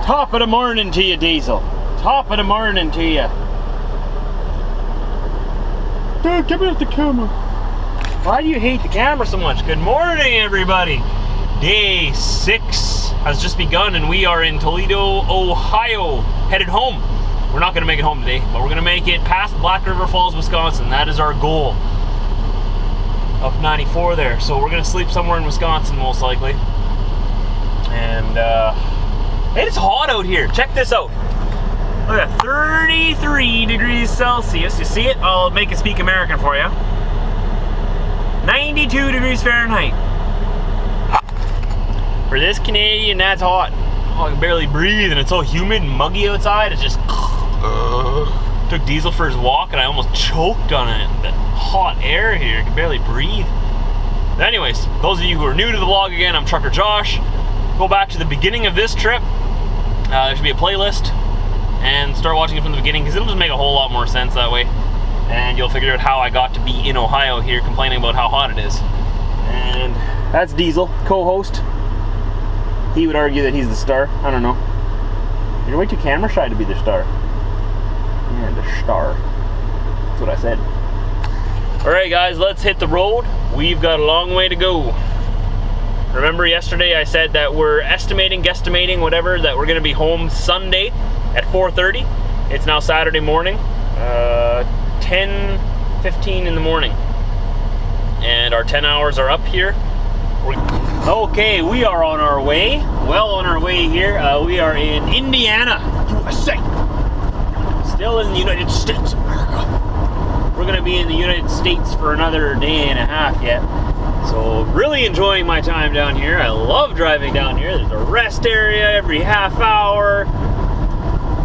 Top of the morning to you, Diesel. Top of the morning to you. Dad, get me off the camera. Why do you hate the camera so much? Good morning, everybody. Day 6 has just begun and we are in Toledo, Ohio, headed home. We're not gonna make it home today, but we're gonna make it past Black River Falls, Wisconsin. That is our goal. Up 94 there. So we're gonna sleep somewhere in Wisconsin most likely. And it's hot out here. Check this out. Look at 33 degrees Celsius. You see it? I'll make it speak American for you. 92 degrees Fahrenheit. For this Canadian, that's hot. Oh, I can barely breathe and it's so humid and muggy outside. It's just... Took Diesel for his walk and I almost choked on it. That hot air here, I can barely breathe. But anyways, those of you who are new to the vlog again, I'm Trucker Josh. Go back to the beginning of this trip. There should be a playlist and start watching it from the beginning because it'll just make a whole lot more sense that way. And you'll figure out how I got to be in Ohio here complaining about how hot it is. And that's Diesel, co-host. He would argue that he's the star. I don't know. You're way too camera shy to be the star. You're the star. That's what I said. Alright guys, let's hit the road. We've got a long way to go. Remember yesterday I said that we're estimating, guesstimating, whatever, that we're going to be home Sunday at 4:30. It's now Saturday morning, 10:15 in the morning. And our 10 hours are up here. Okay, we are on our way. Well on our way here. We are in Indiana, USA. Still in the United States of America. We're going to be in the United States for another day and a half yet. So really enjoying my time down here. I love driving down here. There's a rest area every half hour.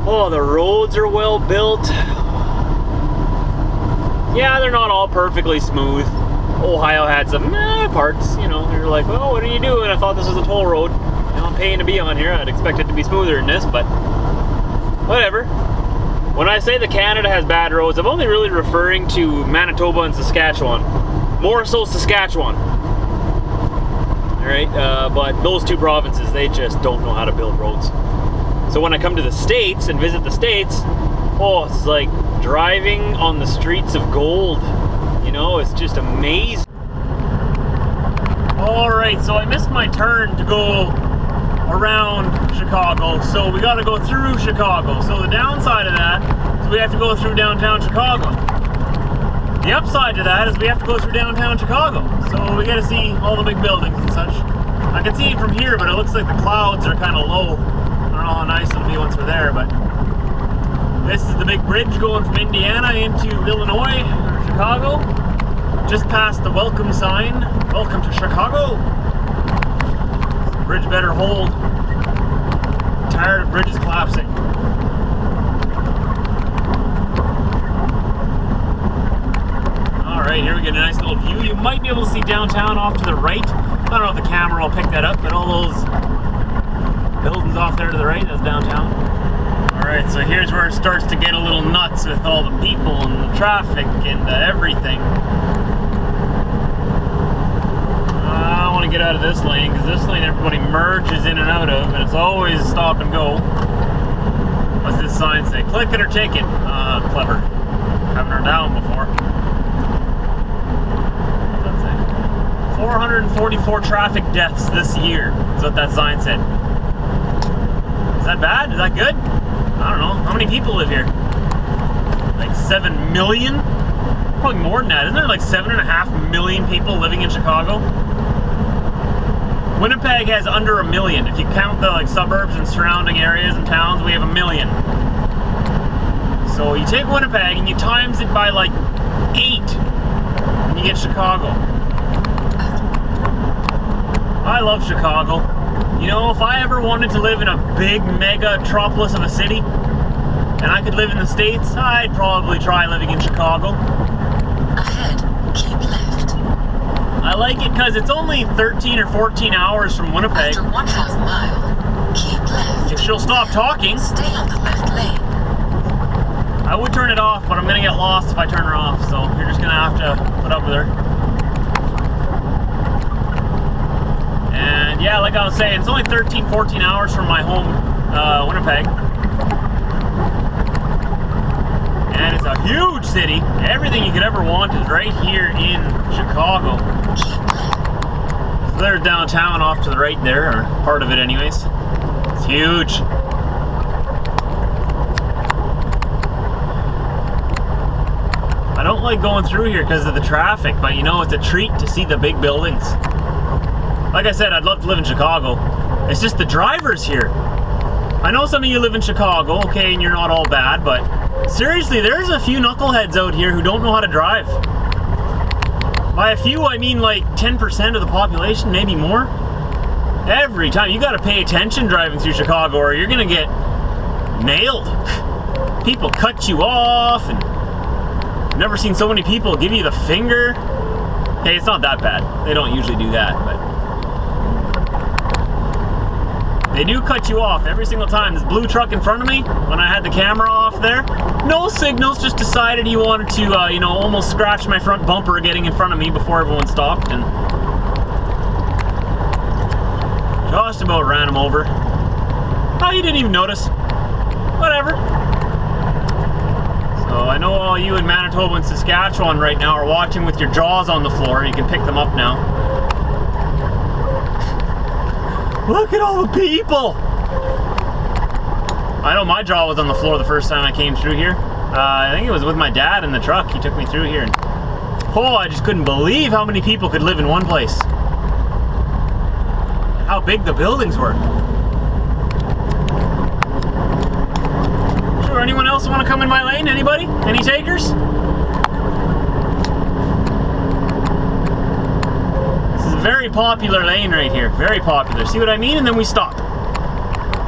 Oh, the roads are well built. Yeah, they're not all perfectly smooth. Ohio had some parts, you know, you're like, well, what are you doing? I thought this was a toll road. You know, I'm paying to be on here. I'd expect it to be smoother than this, but whatever. When I say that Canada has bad roads, I'm only really referring to Manitoba and Saskatchewan. More so Saskatchewan. Alright, but those two provinces, they just don't know how to build roads. So when I come to the States and visit the States, oh, it's like driving on the streets of gold. You know, it's just amazing. Alright, so I missed my turn to go around Chicago, so we gotta go through Chicago. So the downside of that is we have to go through downtown Chicago. The upside to that is we have to go through downtown Chicago. So we gotta see all the big buildings and such. I can see it from here, but it looks like the clouds are kind of low. I don't know how nice it'll be once we're there, but this is the big bridge going from Indiana into Illinois, or Chicago. Just past the welcome sign. Welcome to Chicago. The bridge better hold. I'm tired of bridges collapsing. Alright, here we get a nice little view. You might be able to see downtown off to the right. I don't know if the camera will pick that up, but all those buildings off there to the right, that's downtown. Alright, so here's where it starts to get a little nuts with all the people and the traffic and everything. I want to get out of this lane, because this lane everybody merges in and out of, and it's always stop and go. What's this sign say? Click it or take it. Clever. Haven't heard that one before. What's that say? 444 traffic deaths this year, is what that sign said. Is that bad? Is that good? I don't know. How many people live here? Like 7 million? Probably more than that. Isn't there like 7.5 million people living in Chicago? Winnipeg has under 1 million. If you count the like suburbs and surrounding areas and towns, we have 1 million. So you take Winnipeg and you times it by like 8 and you get Chicago. I love Chicago. You know, if I ever wanted to live in a big mega metropolis of a city and I could live in the States, I'd probably try living in Chicago. Ahead, keep left. I like it because it's only 13 or 14 hours from Winnipeg. After 1/2 mile, keep left. If she'll stop talking. Stay on the left lane. I would turn it off, but I'm gonna get lost if I turn her off, so you're just gonna have to put up with her. And yeah, like I was saying, it's only 13, 14 hours from my home Winnipeg. And it's a huge city. Everything you could ever want is right here in Chicago. So there's downtown off to the right there, or part of it anyways. It's huge. I don't like going through here because of the traffic, but you know, it's a treat to see the big buildings. Like I said, I'd love to live in Chicago. It's just the drivers here. I know some of you live in Chicago, okay, and you're not all bad, but seriously, there's a few knuckleheads out here who don't know how to drive. By a few, I mean like 10% of the population, maybe more. Every time, you gotta pay attention driving through Chicago or you're gonna get nailed. People cut you off, and I've never seen so many people give you the finger. Hey, it's not that bad. They don't usually do that, but they do cut you off every single time. This blue truck in front of me, when I had the camera off there, no signals, just decided he wanted to, you know, almost scratch my front bumper getting in front of me before everyone stopped, and just about ran him over. Oh, you didn't even notice. Whatever. So I know all you in Manitoba and Saskatchewan right now are watching with your jaws on the floor. You can pick them up now. Look at all the people! I know my jaw was on the floor the first time I came through here. I think it was with my dad in the truck. He took me through here, and oh, I just couldn't believe how many people could live in one place. How big the buildings were. Sure, anyone else want to come in my lane? Anybody? Any takers? Very popular lane right here, very popular. See what I mean? And then we stop.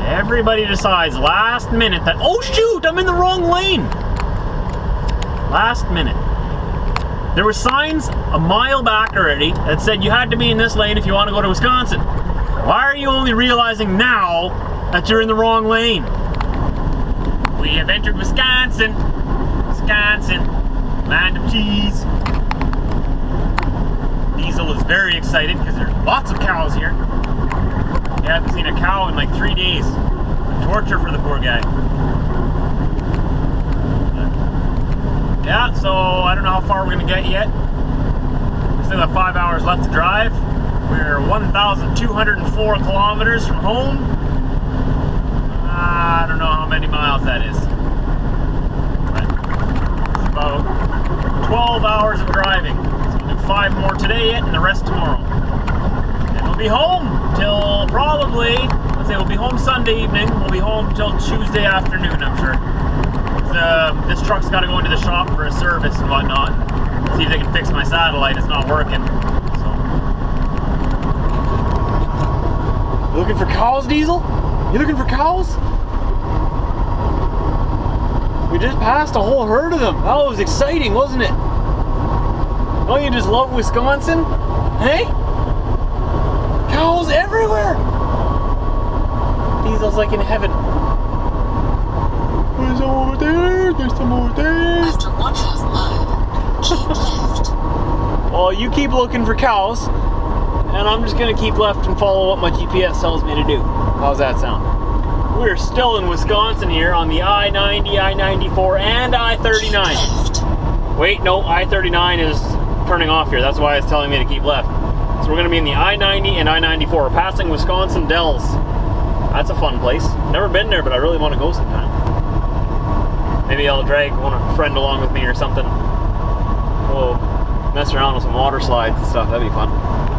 Everybody decides last minute that, oh shoot, I'm in the wrong lane. Last minute. There were signs a mile back already that said you had to be in this lane if you want to go to Wisconsin. Why are you only realizing now that you're in the wrong lane? We have entered Wisconsin. Wisconsin, land of cheese. Diesel is very excited because there's lots of cows here. He hasn't seen a cow in like 3 days. Torture for the poor guy. Yeah, so I don't know how far we're going to get yet. We still have 5 hours left to drive. We're 1,204 kilometers from home. I don't know how many miles that is. But it's about 12 hours of driving. 5 more today and the rest tomorrow. And we'll be home till probably, let's say we'll be home Sunday evening. We'll be home till Tuesday afternoon, I'm sure. This truck's got to go into the shop for a service and whatnot. See if they can fix my satellite. It's not working. So. You looking for cows, Diesel? You looking for cows? We just passed a whole herd of them. That was exciting, wasn't it? Don't you just love Wisconsin? Hey? Cows everywhere! Diesel's like in heaven. There's some over there, there's some over there. After 1/2 mile, keep left. Well, you keep looking for cows, and I'm just gonna keep left and follow what my GPS tells me to do. How's that sound? We're still in Wisconsin here on the I-90, I-94, and I-39. Wait, no, I-39 is turning off here. That's why it's telling me to keep left. So we're going to be in the I-90 and I-94. We're passing Wisconsin Dells. That's a fun place. Never been there, but I really want to go sometime. Maybe I'll drag a friend along with me or something. We'll mess around with some water slides and stuff. That'd be fun.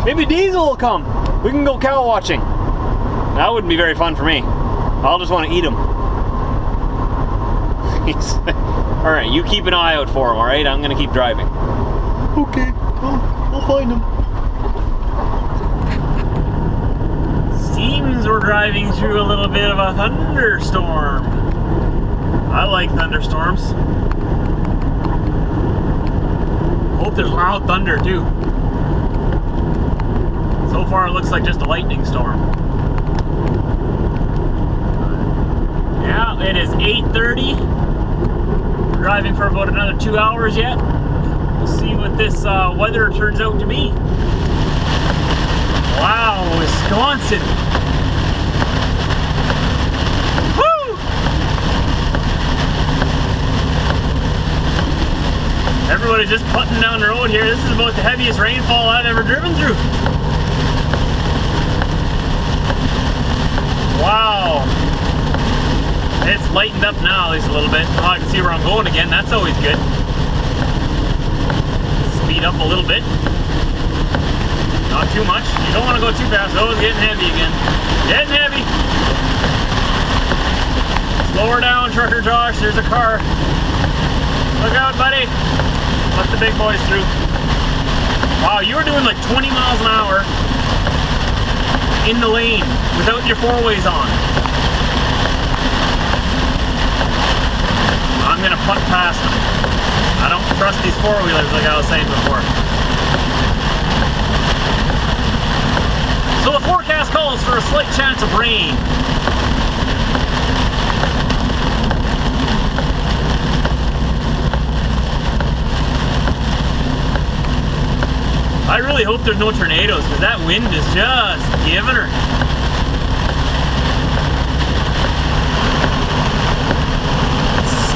Maybe Diesel will come. We can go cow watching. That wouldn't be very fun for me. I'll just want to eat them. Alright, you keep an eye out for him, alright? I'm going to keep driving. Okay, I'll find him. Seems we're driving through a little bit of a thunderstorm. I like thunderstorms. Hope there's loud thunder too. So far it looks like just a lightning storm. Yeah, it is 8:30. We're driving for about another 2 hours yet. We'll see what this weather turns out to be. Wow, Wisconsin. Everybody's just putting down the road here. This is about the heaviest rainfall I've ever driven through. Wow. It's lightened up now at least a little bit. Oh, I can see where I'm going again. That's always good. Speed up a little bit. Not too much. You don't want to go too fast. Oh, it's getting heavy again. Getting heavy. Slow her down, Trucker Josh. There's a car. Look out, buddy. Let the big boys through. Wow, you were doing like 20 miles an hour in the lane without your four-ways on. I'm gonna punt past them. I don't trust these four-wheelers like I was saying before. So the forecast calls for a slight chance of rain. I really hope there's no tornadoes because that wind is just giving her.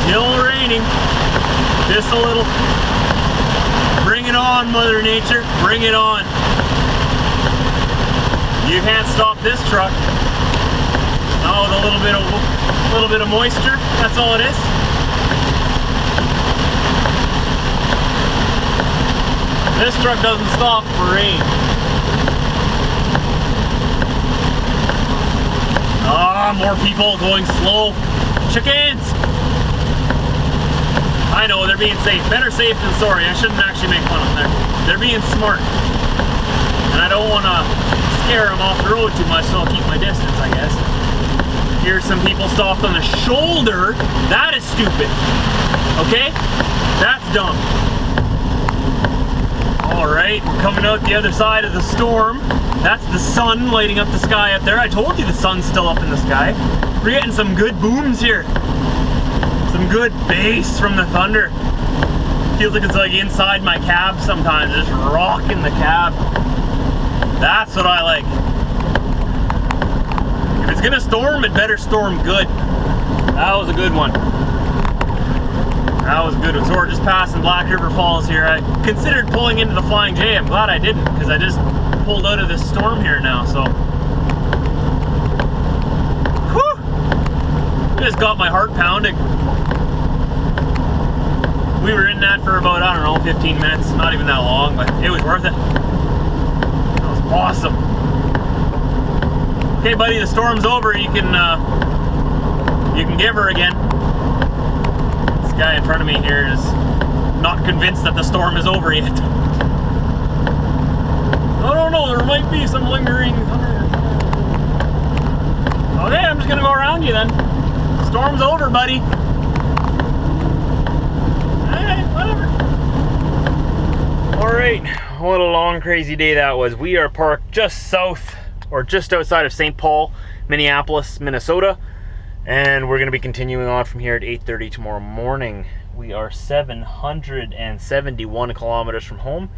Still raining. Just a little. Bring it on, Mother Nature. Bring it on. You can't stop this truck. Oh, with a little bit of moisture. That's all it is. This truck doesn't stop for rain. Ah, more people going slow. Chickens! I know, they're being safe. Better safe than sorry. I shouldn't actually make fun of them. They're being smart. And I don't want to scare them off the road too much, so I'll keep my distance, I guess. Here's some people stopped on the shoulder. That is stupid. Okay? That's dumb. Alright, we're coming out the other side of the storm. That's the sun lighting up the sky up there. I told you the sun's still up in the sky. We're getting some good booms here. Some good bass from the thunder. Feels like it's like inside my cab sometimes, just rocking the cab. That's what I like. If it's gonna storm, it better storm good. That was a good one. That was a good one. So we're just passing Black River Falls here. I considered pulling into the Flying J. I'm glad I didn't because I just pulled out of this storm here now. So, whew! Just got my heart pounding. We were in that for about, I don't know, 15 minutes. Not even that long, but it was worth it. That was awesome. Okay, buddy, the storm's over. You can give her again. Guy in front of me here is not convinced that the storm is over yet. I don't know, there might be some lingering thunder. Okay, I'm just gonna go around you then. Storm's over, buddy. Alright, whatever. Alright, what a long, crazy day that was. We are parked just south, or just outside of St. Paul, Minneapolis, Minnesota. And we're going to be continuing on from here at 8:30 tomorrow morning. We are 771 kilometers from home,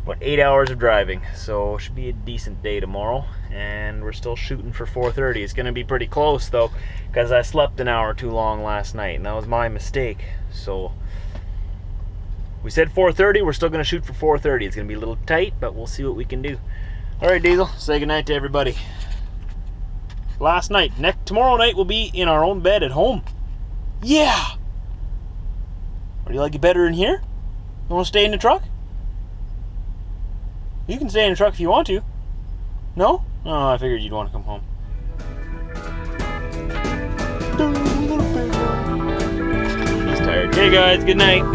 about 8 hours of driving. So it should be a decent day tomorrow. And we're still shooting for 4:30. It's going to be pretty close though, because I slept an hour too long last night. And that was my mistake. So we said 4:30. We're still going to shoot for 4:30. It's going to be a little tight, but we'll see what we can do. Alright, Diesel, say goodnight to everybody. Last night. Tomorrow night we'll be in our own bed at home. Yeah! Or do you like it better in here? You want to stay in the truck? You can stay in the truck if you want to. No? Oh, I figured you'd want to come home. He's tired. Okay guys, good night.